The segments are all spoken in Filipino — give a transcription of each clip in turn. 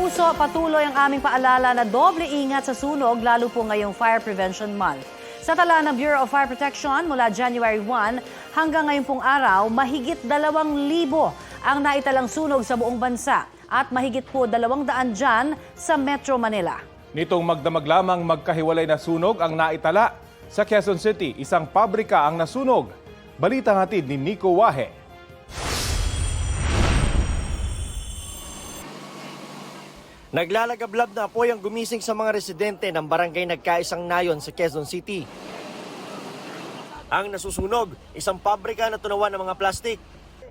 kapuso, patuloy ang aming paalala na doble ingat sa sunog lalo po ngayong Fire Prevention Month. Sa tala ng Bureau of Fire Protection mula January 1 hanggang ngayon pong araw, mahigit 2,000 ang naitalang sunog sa buong bansa at mahigit po 200 dyan sa Metro Manila. Nitong magdamag lamang magkahiwalay na sunog ang naitala. Sa Quezon City, isang pabrika ang nasunog. Balitang hatid ni Nico Wahe. Naglalagablab na apoy ang gumising sa mga residente ng barangay Nagkaisang Nayon sa Quezon City. Ang nasusunog, isang pabrika na tunawan ng mga plastik.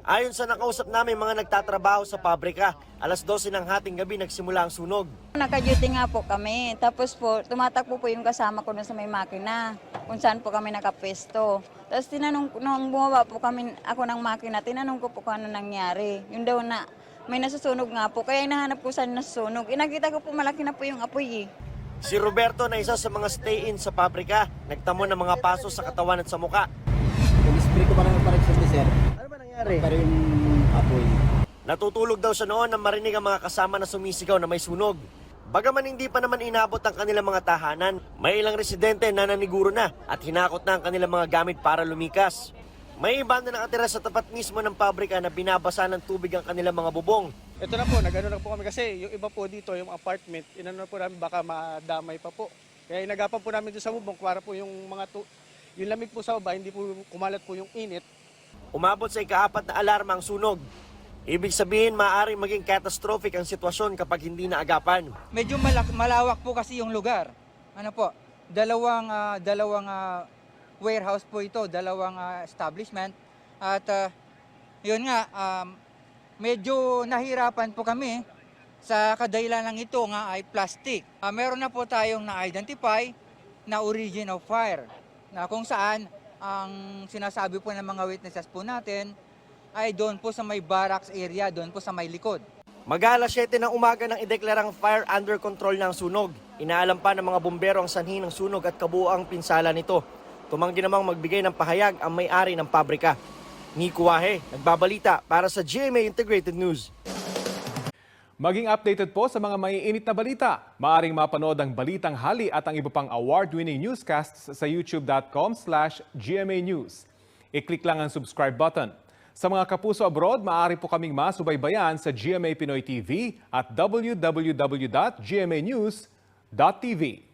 Ayon sa nakausap namin mga nagtatrabaho sa pabrika, alas 12 ng hating gabi nagsimula ang sunog. Naka-duty nga po kami. Tapos po, tumatakbo po yung kasama ko na sa may makina kung saan po kami nakapwesto. Tapos tinanong, nung bumaba po kami, ako ng makina, tinanong ko po kung ano nangyari. Yung daw na may nasusunog nga po, kaya hinahanap ko saan nasusunog. Nakita ko po malaki na po yung apoy eh. Si Roberto na isa sa mga stay-in sa pabrika, nagtamo ng mga paso sa katawan at sa muka. Pag-spray ko parang sir. Ano ba nangyari? Pero yung apoy. Natutulog daw siya noon nang marinig ang mga kasama na sumisigaw na may sunog. Bagaman hindi pa naman inabot ang kanilang mga tahanan, may ilang residente na naniguro na at hinakot na ang kanilang mga gamit para lumikas. May iba na nakatira sa tapat mismo ng pabrika na binabasa ng tubig ang kanilang mga bubong. Ito na po, nag-ano na po kami kasi yung iba po dito, yung apartment, inano na po namin baka madamay pa po. Kaya inagapan po namin doon sa bubong para po yung yung lamig po sa baba, hindi po kumalat po yung init. Umabot sa ika-4 na alarma ang sunog. Ibig sabihin, maaaring maging catastrophic ang sitwasyon kapag hindi naagapan. Medyo malawak po kasi yung lugar. Ano po, dalawang warehouse po ito, dalawang establishment. At yun nga, medyo nahirapan po kami sa kadahilan ng ito nga ay plastic. Meron na po tayong na-identify na origin of fire na kung saan ang sinasabi po ng mga witnesses po natin ay doon po sa may barracks area, doon po sa may likod. Mag-alas 7 ng umaga nang ideklarang fire under control ng sunog. Inaalam pa ng mga bumbero ang sanhi ng sunog at kabuuang pinsala nito. Tumanggi namang magbigay ng pahayag ang may-ari ng pabrika. Nico Wahe, nagbabalita para sa GMA Integrated News. Maging updated po sa mga maiinit na balita. Maaring mapanood ang Balitang Hali at ang iba pang award-winning newscasts sa youtube.com/GMA News. I-click lang ang subscribe button. Sa mga kapuso abroad, maaari po kaming masubaybayan sa GMA Pinoy TV at www.gmanews.tv.